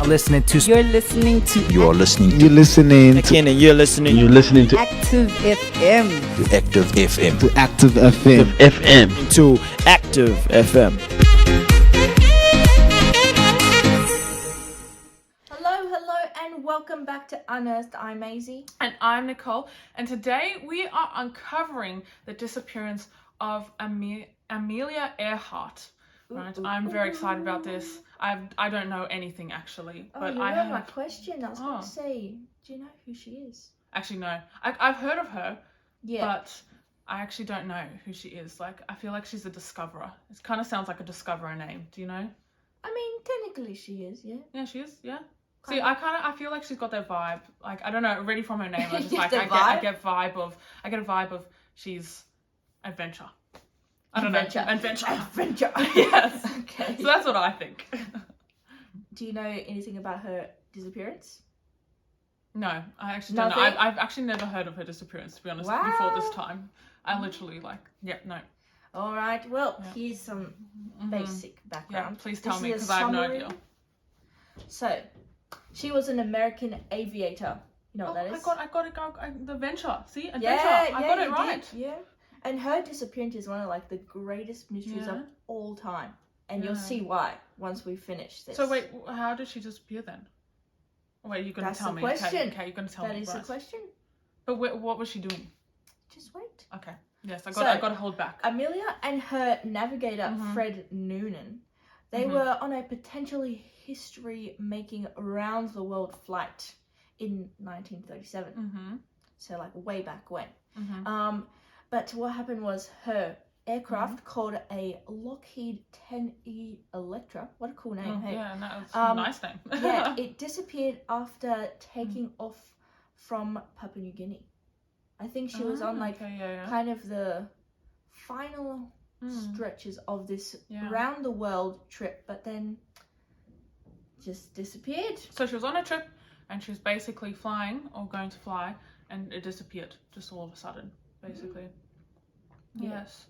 listening to. You're listening to. You're listening to. You're listening to. Again, and you're listening to Active FM. To Active FM. To Active FM. FM. To Active FM. Hello, and welcome back to Unearthed. I'm Maisie. And I'm Nicole, and today we are uncovering the disappearance of Amelia Earhart. Right, I'm very excited about this. I don't know anything actually, but you I know have. my question. I was going to say, do you know who she is? Actually, no. I've heard of her, Yeah. but I actually don't know who she is. Like, I feel like she's a discoverer. It kind of sounds like a discoverer name. Do you know? I mean, technically she is, yeah. Yeah, she is. Yeah. Kind See, of. I feel like she's got that vibe. Like, I don't know, already from her name, I just Just like the I get a vibe of she's adventure. I don't know. Adventure. Yes. Okay. So that's what I think. Do you know anything about her disappearance? No, I actually don't know. Nothing? I've actually never heard of her disappearance, to be honest, Wow. before this time. I literally no. All right. Well, Yeah. here's some Mhm. basic Yeah, background. please This tell me, is a because I have no summary. idea. So, she was an American aviator. You know what that is? I got it. The Venture. See? Adventure. Yeah, I got it you right. did, yeah. And her disappearance is one of like the greatest mysteries of Yeah. all time. And you'll Yeah. see why once we finish this. So wait, how did she disappear then? Wait, you're gonna That's tell the me. question. Okay, you're gonna tell That me. is the question. But what was she doing? Just wait. Okay. Yes, I So, got to hold back. Amelia and her navigator, Mhm. Fred Noonan, they Mhm. were on a potentially history-making around-the-world flight in 1937. Mm-hmm. So like way back when. Mm-hmm. But what happened was her aircraft called a Lockheed 10E Electra. What a cool name, hey? Yeah, no, it's Um, a nice name. Yeah, it disappeared after taking off from Papua New Guinea. I think she was on like kind of the final stretches of this round the world trip, but then just disappeared. So she was on a trip and she was basically flying or going to fly and it disappeared just all of a sudden, basically. Yeah. Yes.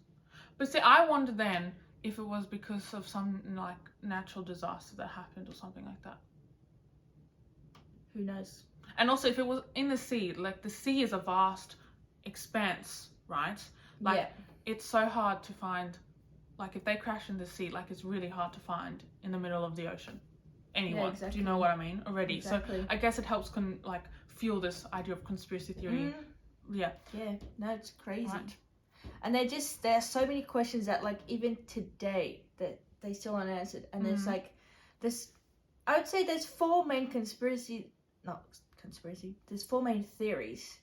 But see, I wonder then if it was because of some like natural disaster that happened or something like that. Who knows? And also if it was in the sea, like the sea is a vast expanse, right? Like Yeah. it's so hard to find, like if they crash in the sea, like it's really hard to find in the middle of the ocean anyone. Yeah, exactly. Do you know what I mean already? Exactly. So I guess it helps fuel this idea of conspiracy theory. Yeah. Yeah, no, it's crazy. Right. And there are so many questions that like even today that they still unanswered. And there's like this, I would say there's four main there's four main theories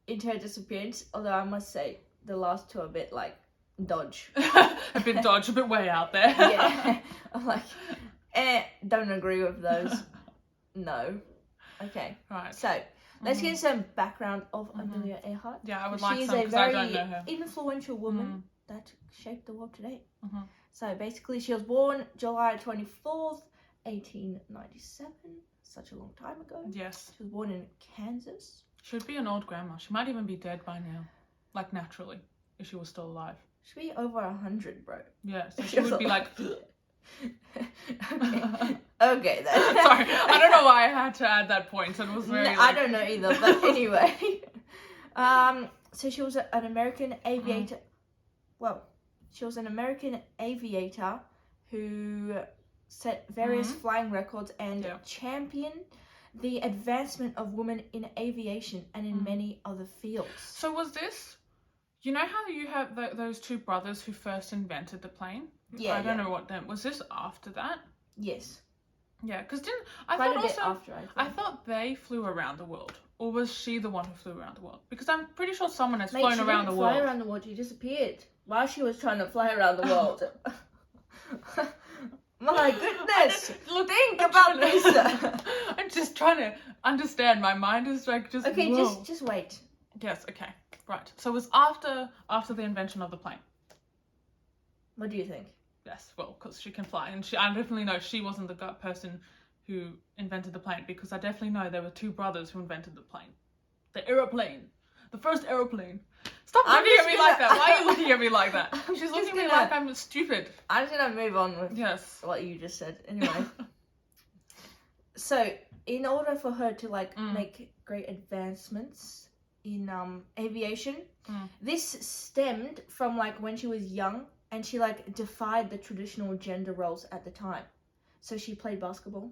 into her disappearance, although I must say the last two are a bit like dodge. A bit dodge, a bit way out there. Yeah. I'm like, don't agree with those. No. Okay. Right. So let's get some background of Amelia Earhart. Yeah, I would She like is some a because I very don't know her. influential woman that shaped the world today. Mhm. So basically, she was born July 24th, 1897. Such a long time ago. Yes. She was born in Kansas. She'd be an old grandma. She might even be dead by now. Like naturally, if she was still alive. She'd be over 100, bro. Yeah, so she would be like... Okay then. Sorry, I don't know why I had to add that point. It was very... I don't know either, but anyway. So she was an American aviator. Well, she was an American aviator who set various flying records and championed the advancement of women in aviation and in many other fields. So was this... You know how you have those two brothers who first invented the plane? Yeah, I don't know what then... Was this after that? Yes. Yeah, because didn't... I Quite thought a bit also... after, I think. I thought they flew around the world. Or was she the one who flew around the world? Because I'm pretty sure someone has Mate, flown she around the didn't world. fly around the world. She disappeared while she was trying to fly around the world. My goodness! Think about this. I'm just trying to understand. My mind is like just... Okay, whoa. just wait. Yes, okay. Right. So it was after the invention of the plane. What do you think? Yes, well, because she can fly. And I definitely know she wasn't the person who invented the plane, because I definitely know there were two brothers who invented the plane. The aeroplane. The first aeroplane. Stop looking at me like that. Why are you looking at me like that? She's looking at me like I'm stupid. I'm just gonna move on with Yes. what you just said. Anyway. So in order for her to like make great advancements in aviation, this stemmed from like when she was young and she like defied the traditional gender roles at the time. So she played basketball.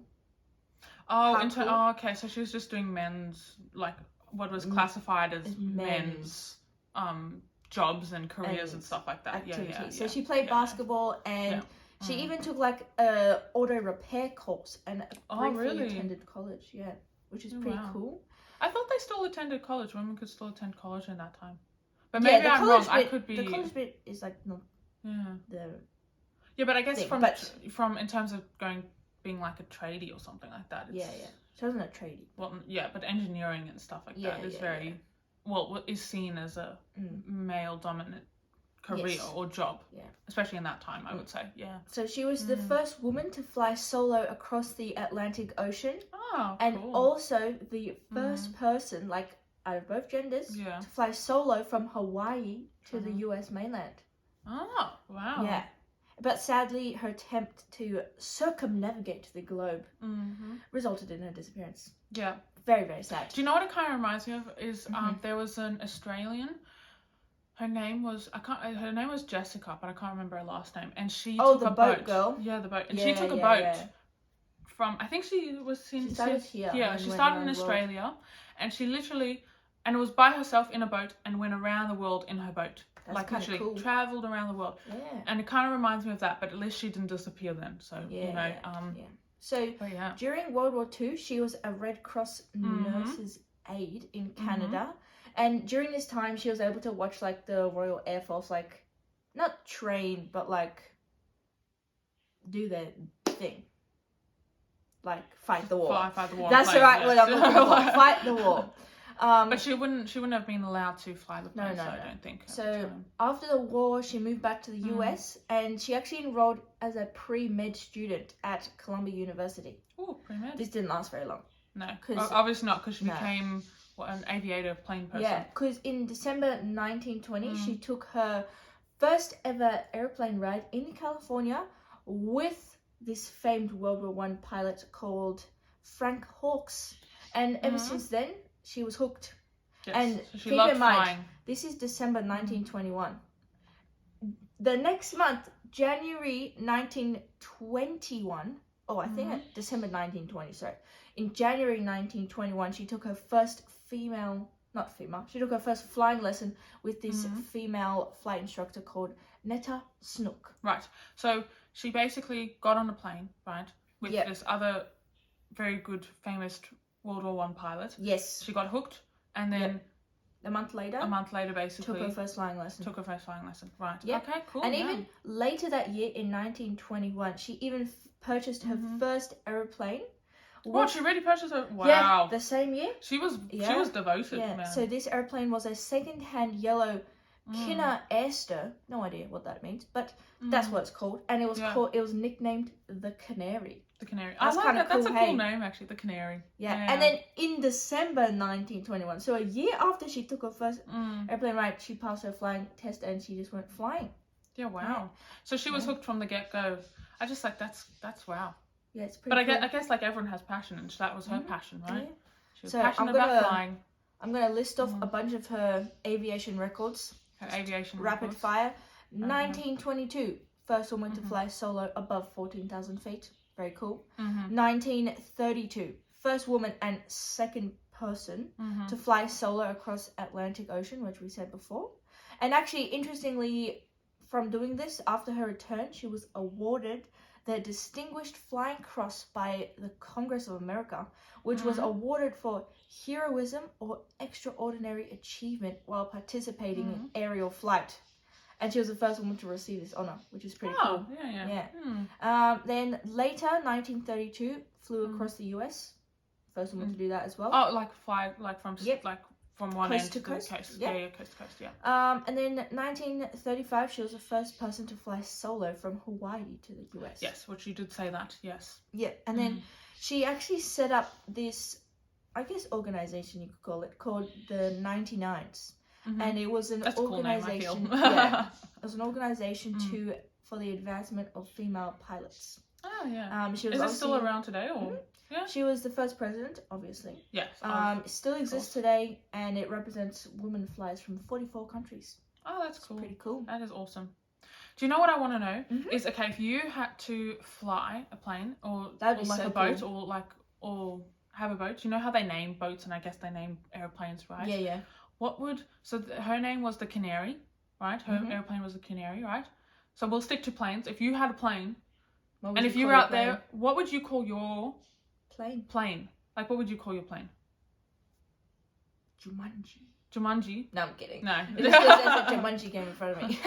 Okay. So she was just doing men's, like what was classified as men's jobs and careers and stuff like that. Activities. Yeah. So she played basketball and she even took like a auto repair course and briefly attended college. Yeah, which is pretty cool. I thought they still attended college. Women could still attend college in that time. But maybe I'm wrong. I could be. The college bit is like not the. Yeah, but I guess thing. from in terms of being like a tradie or something like that. It's, She wasn't a tradie. Well, yeah, but engineering and stuff like that is is seen as a male dominant career or job. Yeah. Especially in that time, I would say. Yeah. So she was the first woman to fly solo across the Atlantic Ocean. Oh, and also the first person, like out of both genders, to fly solo from Hawaii to the US mainland. Oh, wow. Yeah. But sadly, her attempt to circumnavigate the globe resulted in her disappearance. Yeah. Very, very sad. Do you know what it kind of reminds me of? Is there was an Australian. Her name was Jessica, but I can't remember her last name. And she took a boat. Girl. Yeah, the boat. And she took a boat from. I think she was in. She started here. Yeah, she started in Australia, and she literally, and it was by herself in a boat and went around the world in her boat. That's like literally cool. traveled around the world. Yeah. And it kind of reminds me of that, but at least she didn't disappear then. So So during World War II, she was a Red Cross nurse's aide in Canada. And during this time, she was able to watch like the Royal Air Force, like not train, but like do their thing, like fight the war. Fight the war. That's the right word I'm looking for. Fight the war. But she wouldn't have been allowed to fly the plane. No. I don't think. So after the war, she moved back to the US, and she actually enrolled as a pre-med student at Columbia University. Oh, pre-med. This didn't last very long. No, obviously not, because she became an aviator, plane person. Yeah, because in December 1920, she took her first ever airplane ride in California with this famed World War I pilot called Frank Hawkes. And ever since then, she was hooked. Yes. And so she keep loved in mind, flying. This is December 1921. The next month, January 1921, December 1920, sorry. In January 1921, she took her first she took her first flying lesson with this female flight instructor called Netta Snook. Right. So she basically got on a plane, right, with this other very good, famous World War I pilot. Yes. She got hooked, and then a month later, basically, took her first flying lesson. Right. Yep. Okay, cool. And even later that year, in 1921, she even purchased her first aeroplane. What, she really purchased her? Wow. Yeah, the same year. She was devoted, man. Yeah, so this airplane was a second-hand yellow Kinner Airster. No idea what that means, but that's what it's called. And it was nicknamed the Canary. The Canary. That's I like that. That's a cool cool name, actually, the Canary. Yeah. And then in December 1921, so a year after she took her first airplane ride, she passed her flying test and she just went flying. Yeah, wow. Yeah. So she was hooked from the get-go. I just like, that's wow. Yeah, it's pretty cool. I guess like everyone has passion, and that was her passion, right? Yeah. She was passionate about flying. I'm going to list off a bunch of her aviation records. Her aviation rapid records. fire. 1922, first woman to fly solo above 14,000 feet. Very cool. 1932, first woman and second person to fly solo across Atlantic Ocean, which we said before. And actually, interestingly, from doing this, after her return, she was awarded the Distinguished Flying Cross by the Congress of America, which was awarded for heroism or extraordinary achievement while participating in aerial flight. And she was the first woman to receive this honor, which is pretty cool. Yeah. Then later, 1932, flew across the US. First woman to do that as well. Oh, like fly, like from from one coast end to the coast. coast. Yeah. Yeah, coast to coast. Yeah. And then 1935, she was the first person to fly solo from Hawaii to the US. Yes, which you did say that. Yes. Yeah, and then she actually set up this, I guess, organization you could call it, called the 99s. And it was an organization. Cool name, I feel. It was an organization for the advancement of female pilots. Oh yeah. She was Is it still obviously- around today or? Yeah. She was the first president, obviously. Yes. It still exists today, and it represents women flyers from 44 countries. Oh, that's cool. Pretty cool. That is awesome. Do you know what I want to know? Mhm. Is okay if you had to fly a plane or That'd be like so a boat cool. or have a boat. You know how they name boats and I guess they name airplanes, right? Yeah, yeah. What would her name was the Canary, right? Her Mhm. airplane was the Canary, right? So we'll stick to planes. If you had a plane, What would and if you call were your out there, what would you call your plane? Like, what would you call your plane? Jumanji. Jumanji? No, I'm kidding. No. It just feels there's a Jumanji game in front of me.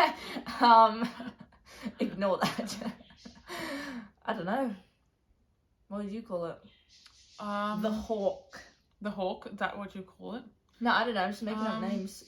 Ignore that. I don't know. What would you call it? The Hawk. The Hawk, is that what you call it? No, I don't know. I'm just making up names.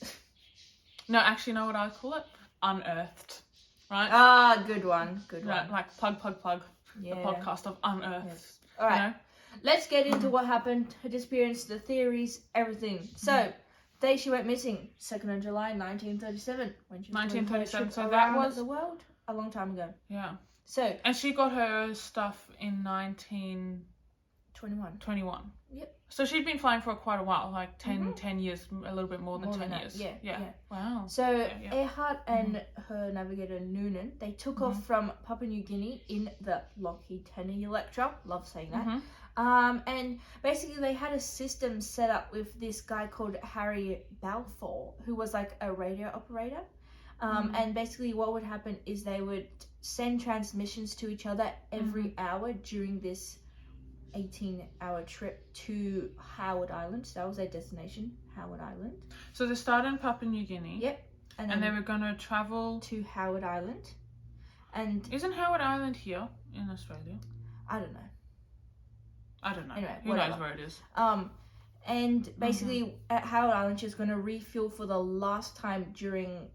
No, actually, you know what I call it? Unearthed. Right? Ah, good one. Good Right, one. like plug. Yeah. The podcast of Unearthed. Yes. All right. You know? Let's get into what happened, her disappearance, the theories, everything. So, day she went missing, 2nd of July, 1937. When she was doing her 1937, trip so that around was- the world a long time ago. Yeah. So, And she got her stuff in 1921. 21. Yep. So she'd been flying for quite a while, like 10 years, a little bit more than 10 that, years. yeah. Wow. So, Yeah. Earhart and her navigator Noonan, they took off from Papua New Guinea in the Lockheed 10 Electra. Love saying that. Mhm. And basically they had a system set up with this guy called Harry Balfour, who was like a radio operator. And basically what would happen is they would send transmissions to each other every hour during this 18-hour trip to Howard Island. So that was their destination, Howard Island. So they started in Papua New Guinea. Yep. And And then they were going to travel... to Howard Island. And Isn't Howard Island here in Australia? I don't know. I don't know. Anyway, Who whatever. knows where it is? And basically at Howard Island, she was going to refuel for the last time during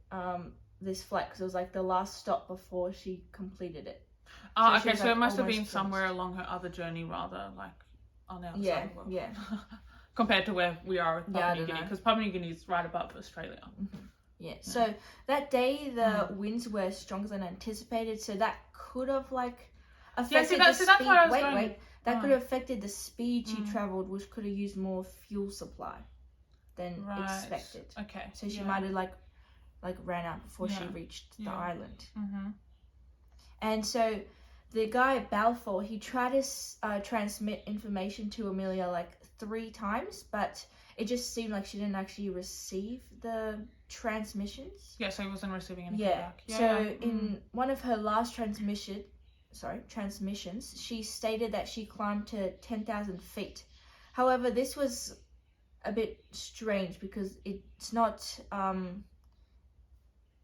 this flight, because it was like the last stop before she completed it. Oh, she okay, was, so like, it must have almost been finished. somewhere along her other journey, rather, like on the other Yeah, side of the world. yeah. Compared to where we are with Yeah, I Papua New don't Guinea, know. because Papua New Guinea is right above Australia. Yeah. So that day the winds were stronger than anticipated, so that could have like affected the speed. that's what I was wait, going- wait. That Oh. could have affected the speed she travelled, which could have used more fuel supply than expected. Okay. So she might have like ran out before she reached the Yeah. island. Mm-hmm. And so the guy Balfour, he tried to transmit information to Amelia like 3 times, but it just seemed like she didn't actually receive the transmissions. Yeah, so he wasn't receiving anything Yeah. back. So in one of her last transmissions, she stated that she climbed to 10,000 feet. However, this was a bit strange because it's not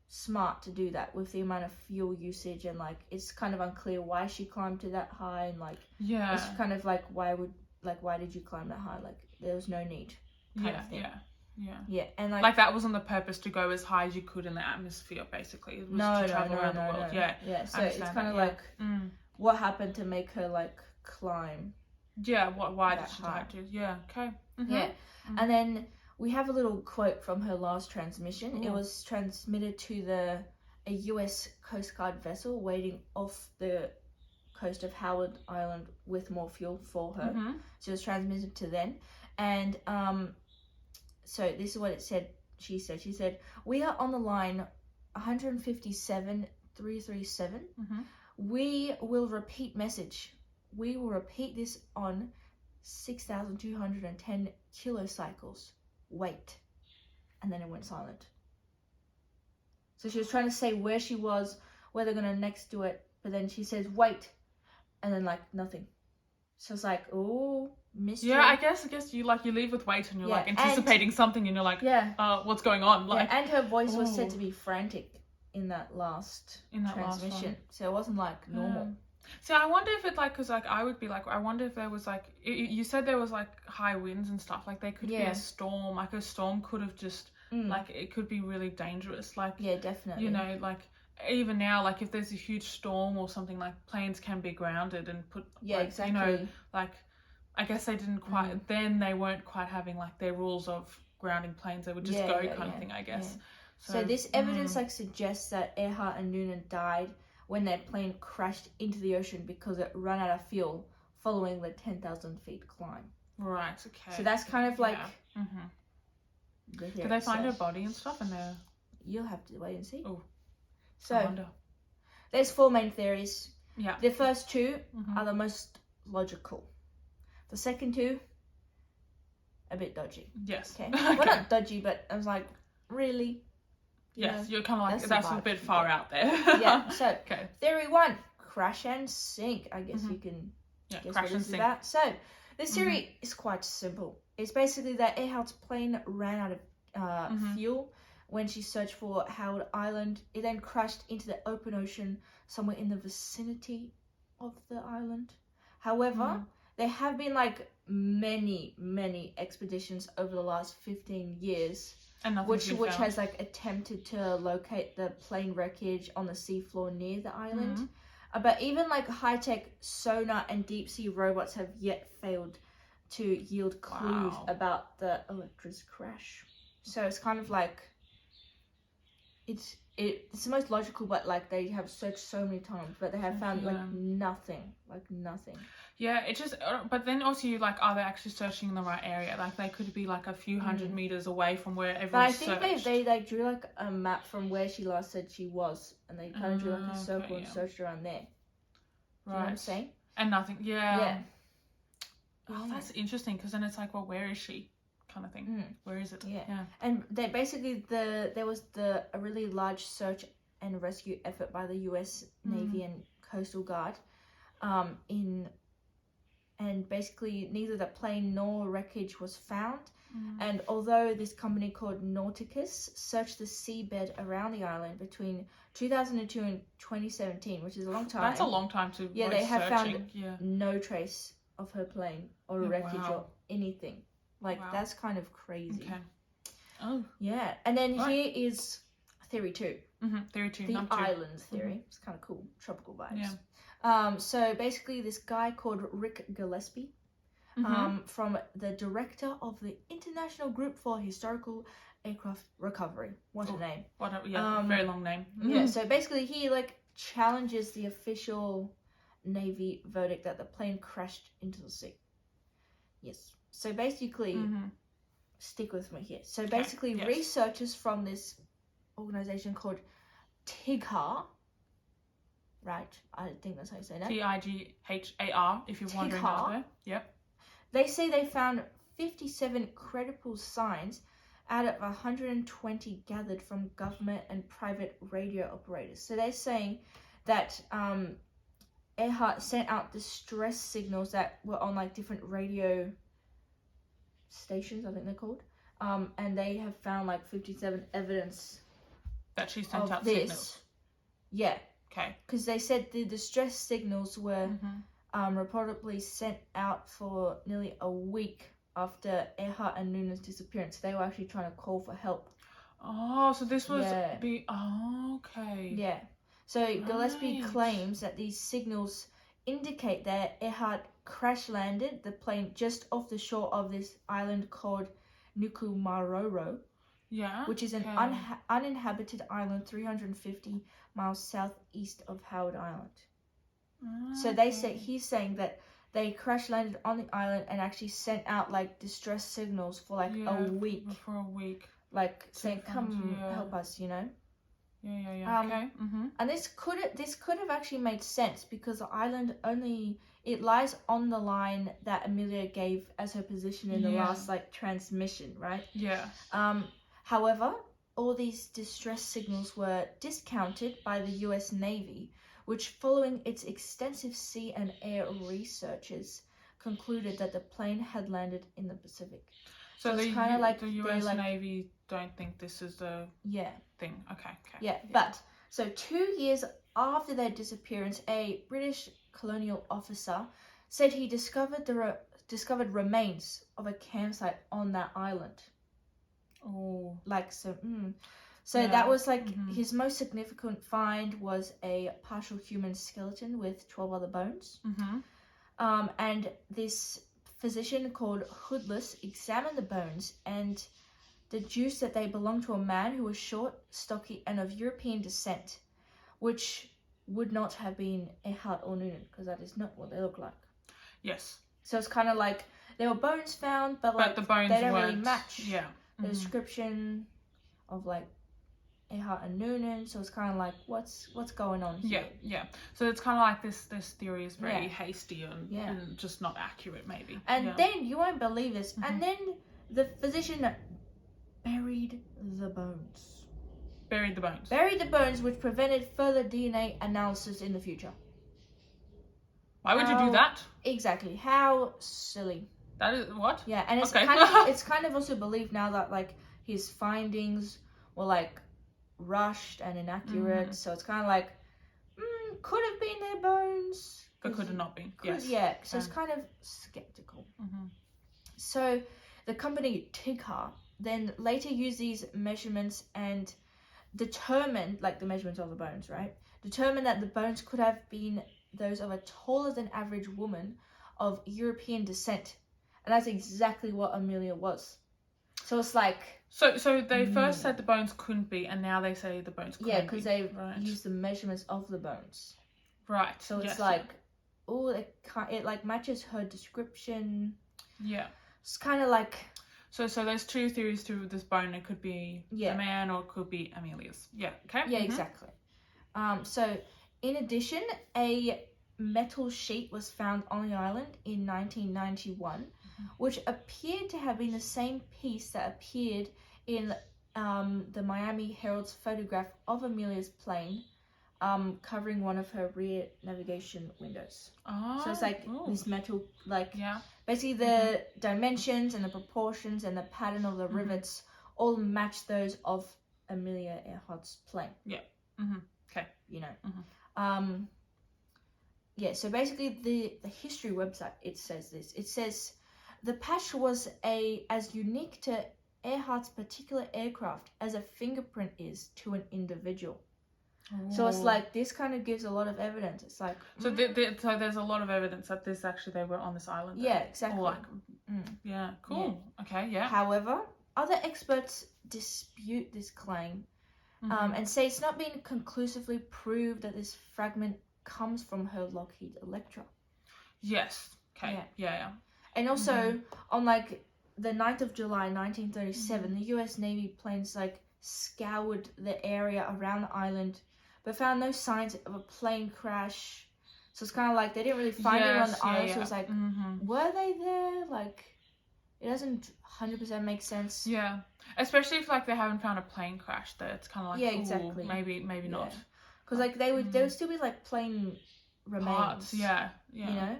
smart to do that with the amount of fuel usage, and like it's kind of unclear why she climbed to that high, and like Yeah. it's kind of like why did you climb that high? Like there was no need. Kind of thing. Yeah. And Like that wasn't the purpose to go as high as you could in the atmosphere, basically. It was to travel around the world. Yeah. So it's understand kind of that, like Mm. what happened to make her like climb. Yeah, why did That she high. have to? Yeah, okay. Mhm. Yeah. And then we have a little quote from her last transmission. It Ooh. was transmitted to a US Coast Guard vessel waiting off the coast of Howard Island with more fuel for her. Mhm. So it was transmitted to them. And so this is what it said. She said, "We are on the line 157-337. Mhm. We will repeat message. We will repeat this on 6,210 kilocycles. Wait." And then it went silent. So she was trying to say where she was, where they're going to next do it, but then she says, wait, and then like nothing. So it's like, oh, mystery. Yeah, I guess you leave with weight and you're like Yeah, anticipating something and you're like, Yeah. what's going on? Like Yeah, and her voice was said Ooh. to be frantic in that last In that last transmission. one. So it wasn't like normal. See, I wonder if it because I would be like, I wonder if there was like, you said there was like high winds and stuff. Like there could be Yeah. a storm. Like a storm could have just like it could be really dangerous. Like Yeah, definitely. you know, like even now, like if there's a huge storm or something, like planes can be grounded and put. Yeah, like, exactly. You know, like I guess they didn't quite. Then they weren't quite having like their rules of grounding planes. They would just go kind of thing. I guess. So this evidence like suggests that Earhart and Noonan died when their plane crashed into the ocean because it ran out of fuel following the 10,000 feet climb. Right. Okay. So that's kind of like. Yeah. Mm-hmm. The Did they find theory. her body and stuff in there? You'll have to wait and see. Oh. I So wonder. there's 4 main theories. Yeah. The first 2 Mhm. are the most logical. The second 2, a bit dodgy. Yes. Okay. Well, not dodgy, but I was like, really? You Yes, know? you're kind of like, That's that's the a vibe. bit far out there. Yeah. So Okay. theory 1, crash and sink. I guess Mhm. you can Yeah, guess crash what and this is sink. about. So this theory is quite simple. It's basically that Earhart's plane ran out of fuel when she searched for Howard Island. It then crashed into the open ocean somewhere in the vicinity of the island. However, there have been like many expeditions over the last 15 years And nothing's which been found. has like attempted to locate the plane wreckage on the seafloor near the island. But even like high-tech sonar and deep-sea robots have yet failed to yield clues Wow. about the Electra's crash. So it's kind of like it's the most logical, but like they have searched so many times, but they have found like nothing. Yeah, it just, but then also you like, are they actually searching in the right area? Like they could be like a few hundred meters away from where everyone But I searched. think they like drew like a map from where she last said she was, and they kind of drew like a circle and searched around there. Do you know what I'm saying? And nothing, yeah. Oh, Yeah. that's interesting, because then it's like, well, where is she? Kind of thing. Where is it? Yeah. And they basically there was a really large search and rescue effort by the U.S. Navy and Coastal Guard, and basically neither the plane nor wreckage was found. And although this company called Nauticus searched the seabed around the island between 2002 and 2017, which is a long time. That's a long time to Yeah, go they have searching. found no trace of her plane or wreckage or anything. Like, that's kind of crazy. Okay. Oh. Yeah. And then here is theory 2. Theory 2. The number 2. island theory. It's kind of cool. Tropical vibes. Yeah. So basically this guy called Rick Gillespie, from the director of the International Group for Historical Aircraft Recovery. What a name. Very long name. Yeah, so basically he like challenges the official Navy verdict that the plane crashed into the sea. Yes. So basically, stick with me here. So basically, researchers from this organization called TIGHAR, right? I think that's how you say that. TIGHAR, if you're wondering out there. Yep. They say they found 57 credible signs out of 120 gathered from government and private radio operators. So they're saying that Earhart sent out distress signals that were on like different radio stations, I think they're called, and they have found like 57 evidence that she sent of out this. signals. Yeah. Okay. Because they said the distress signals were reportedly sent out for nearly a week after Earhart and Nuna's disappearance. They were actually trying to call for help. Oh, so this was okay. Yeah. So Gillespie claims that these signals indicate that Earhart crash landed the plane just off the shore of this island called Nukumaroro, which is an uninhabited island 350 miles southeast of Howard Island. So he's saying that they crash landed on the island and actually sent out like distress signals for like a week. For a week. Like saying, come help us, you know? Yeah. Okay. And this could have actually made sense because the island it lies on the line that Amelia gave as her position in the last like transmission, right? Yeah. However, all these distress signals were discounted by the US Navy, which following its extensive sea and air researches concluded that the plane had landed in the Pacific. So it's kind of like the US Navy don't think this is the thing. Okay. Yeah, but so 2 years after their disappearance, a British colonial officer said he discovered remains of a campsite on that island. Oh, like so. So that was like his most significant find was a partial human skeleton with 12 other bones. And this physician called Hoodless examined the bones and deduced that they belonged to a man who was short, stocky, and of European descent, which would not have been Earhart or Noonan, because that is not what they look like. Yes. So it's kind of like there were bones found, but like the bones they don't weren't, really match Yeah. the description of like Earhart and Noonan. So it's kind of like what's going on here? Yeah. So it's kind of like this theory is very Yeah. hasty and, Yeah. and just not accurate, maybe. And yeah. then you won't believe this. And then the physician buried the bones. Buried the bones. Buried the bones, which prevented further DNA analysis in the future. Why would you do that? Exactly. How silly. That is what? Yeah, and it's Okay. kind of also believed now that like his findings were like rushed and inaccurate. So it's kind of like could have been their bones, But could have not been. Yes. Yeah. So it's kind of skeptical. So the company Tigher then later used these measurements and determined, like the measurements of the bones, right? Determined that the bones could have been those of a taller than average woman of European descent. And that's exactly what Amelia was. So it's like... So they first said the bones couldn't be, and now they say the bones couldn't be. Yeah, because they used the measurements of the bones. Right. So it's like, oh, it like matches her description. Yeah. It's kind of like... So there's two theories to this bone. It could be a man or it could be Amelia's. Yeah, okay? Yeah, exactly. So, in addition, a metal sheet was found on the island in 1991, which appeared to have been the same piece that appeared in the Miami Herald's photograph of Amelia's plane, covering one of her rear navigation windows. Oh, so it's like this metal, like yeah. basically the dimensions and the proportions and the pattern of the rivets all match those of Amelia Earhart's plane. Yeah. Okay. You know. Yeah, so basically the history website, it says this. It says the patch was as unique to Earhart's particular aircraft as a fingerprint is to an individual. So it's like this kind of gives a lot of evidence. It's like so there's a lot of evidence that they were on this island. Yeah, exactly. Or like, yeah, cool. Yeah. Okay, yeah. However, other experts dispute this claim and say it's not been conclusively proved that this fragment comes from her Lockheed Electra. Yes. Okay. Yeah. And also on like the 9th of July 1937, the US Navy planes like scoured the area around the island but found no signs of a plane crash. So it's kind of like they didn't really find it on the island. So it's like, were they there? Like, it doesn't 100% make sense. Yeah, especially if like they haven't found a plane crash there. It's kind of like, exactly. Maybe not. Because like there would still be like plane remains. Parts, yeah. You know.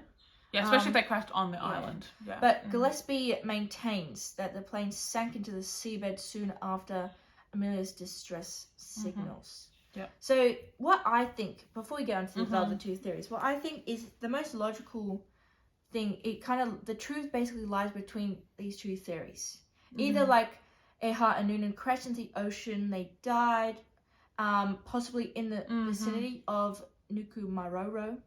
Yeah, especially if they crashed on the island. Yeah. But Gillespie maintains that the plane sank into the seabed soon after Amelia's distress signals. Yeah. So what I think, before we get on to the other two theories, what I think is the most logical thing, the truth basically lies between these two theories. Either like Earhart and Noonan crashed into the ocean, they died, possibly in the vicinity of Nukumaroro,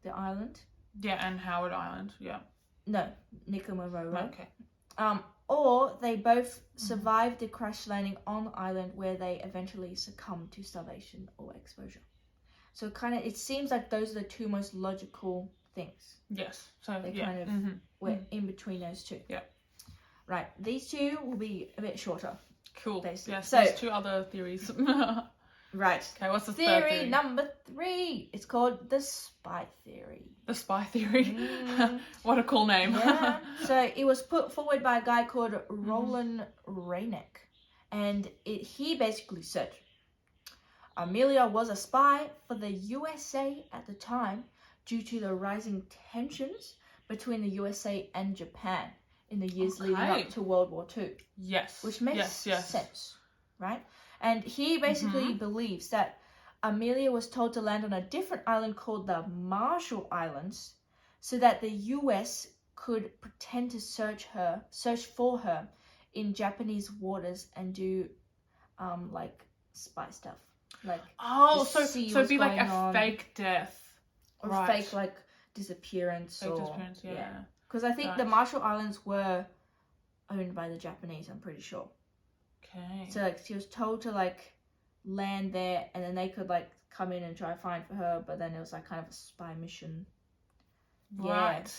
the island. Yeah, and Howard Island, yeah. No, Nukumaroro. Okay. Or they both survived the crash landing on the island where they eventually succumbed to starvation or exposure. So it seems like those are the two most logical things. Yes. So they kind of were in between those two. Yeah. Right. These two will be a bit shorter. Cool. Basically. Yes, so, there's two other theories. Right. Okay, what's the third theory? Number 3. It's called the spy theory. The spy theory. What a cool name. Yeah. So it was put forward by a guy called Roland Reineck. And he basically said, Amelia was a spy for the USA at the time due to the rising tensions between the USA and Japan in the years leading up to World War II. Yes. Which makes sense, right? And he basically believes that Amelia was told to land on a different island called the Marshall Islands so that the US could pretend to search for her in Japanese waters and do like spy stuff. Like so it'd be like a fake death. Or fake like disappearance disappearance, yeah. Because I think the Marshall Islands were owned by the Japanese, I'm pretty sure. Okay. So like she was told to like land there and then they could like come in and try to find for her, but then it was like kind of a spy mission. Right.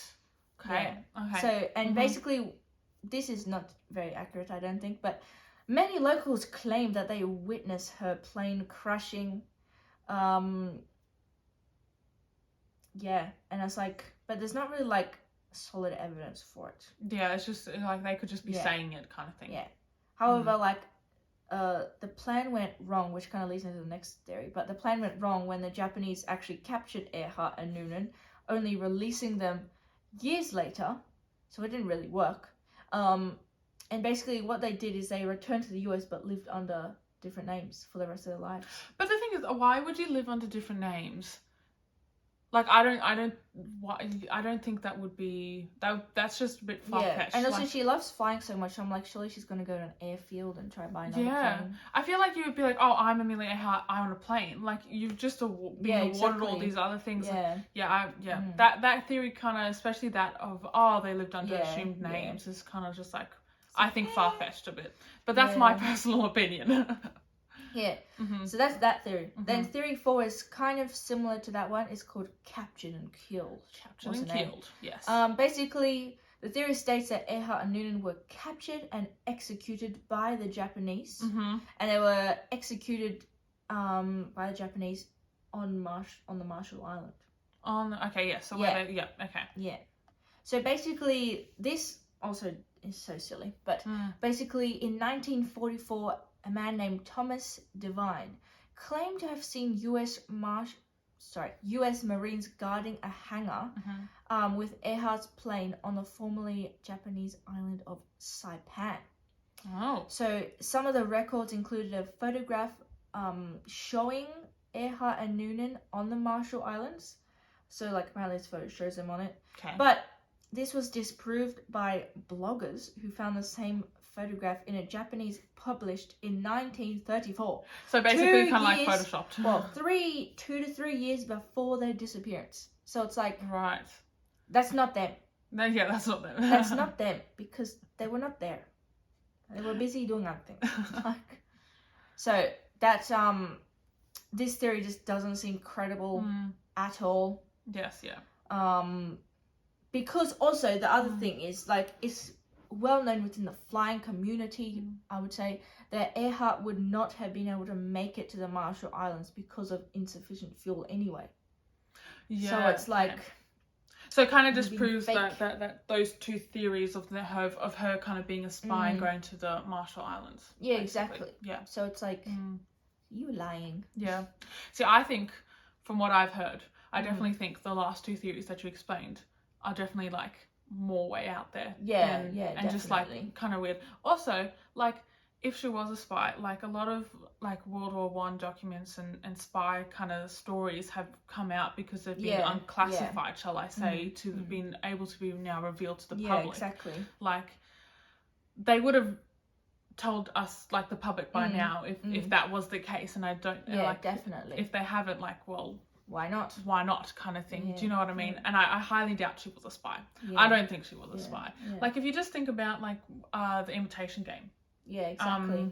Okay. Okay. So, and basically, this is not very accurate, I don't think, but many locals claim that they witnessed her plane crashing. Yeah, and it's like, but there's not really like solid evidence for it. Yeah, it's just like they could just be saying it kind of thing. Yeah. However, like, the plan went wrong, which kind of leads into the next theory, but the plan went wrong when the Japanese actually captured Earhart and Noonan, only releasing them years later, so it didn't really work. And basically what they did is they returned to the US but lived under different names for the rest of their lives. But the thing is, why would you live under different names? Like, I don't think that would be, that's just a bit far-fetched. And also like, she loves flying so much, I'm like, surely she's going to go to an airfield and try to buy another plane. I feel like you would be like, oh, I'm Amelia Earhart, I want a plane. Like, you've just been awarded all these other things. That theory kind of, especially that of, oh, they lived under assumed names, is kind of just like, I think far-fetched a bit. But that's my personal opinion. So that's that theory. Then theory 4 is kind of similar to that one. It's called captured and killed. Captured and killed, yes. Basically, the theory states that Earhart and Noonan were captured and executed by the Japanese, and they were executed by the Japanese on the Marshall Island. So basically, this also is so silly, but basically in 1944. A man named Thomas Devine claimed to have seen U.S. Marines guarding a hangar with Earhart's plane on the formerly Japanese island of Saipan. Oh. So some of the records included a photograph showing Earhart and Noonan on the Marshall Islands. So like apparently this photo shows them on it. Okay. But this was disproved by bloggers who found the same photograph in a Japanese published in 1934. So basically kind of like photoshopped. Well, 2 to 3 years before their disappearance. So it's like, right, that's not them. No, yeah, that's not them. That's not them because they were not there. They were busy doing other things. So that's this theory just doesn't seem credible at all. Yes, yeah. Because also the other thing is like it's well known within the flying community, I would say, that Earhart would not have been able to make it to the Marshall Islands because of insufficient fuel anyway. Yeah. So it's like... So it kind of just proves that those two theories of her kind of being a spy and going to the Marshall Islands. Yeah, basically. exactly. Yeah. So it's like, you lying. Yeah. See, I think, from what I've heard, I definitely think the last two theories that you explained are definitely like more way out there. Yeah, and definitely. Just like kind of weird. Also, like if she was a spy, like a lot of like World War I documents and spy kind of stories have come out because they've been unclassified, shall I say, to being able to be now revealed to the public. Yeah, exactly. Like they would have told us, like the public by now, if that was the case, and I don't. Yeah, like, definitely. If they haven't, like, well. Why not? Why not kind of thing. Yeah. Do you know what I mean? And I highly doubt she was a spy. Yeah. I don't think she was a spy. Yeah. Like if you just think about like the Imitation Game. Yeah, exactly.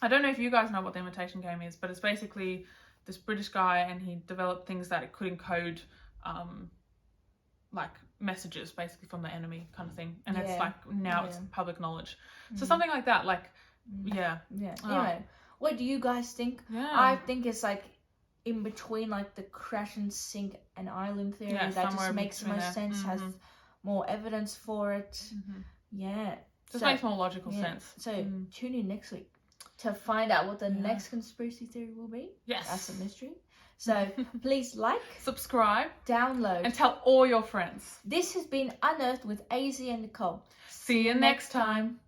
I don't know if you guys know what the Imitation Game is, but it's basically this British guy and he developed things that it could encode like messages basically from the enemy kind of thing. And it's like now it's public knowledge. So something like that, like Yeah. Anyway, what do you guys think? Yeah. I think it's like in between like the crash and sink and island theory that just makes the most sense, has more evidence for it. Just makes more logical sense. So tune in next week to find out what the next conspiracy theory will be. Yes, that's a mystery. So please like, subscribe, download, and tell all your friends. This has been Unearthed with AZ and Nicole. See you next time.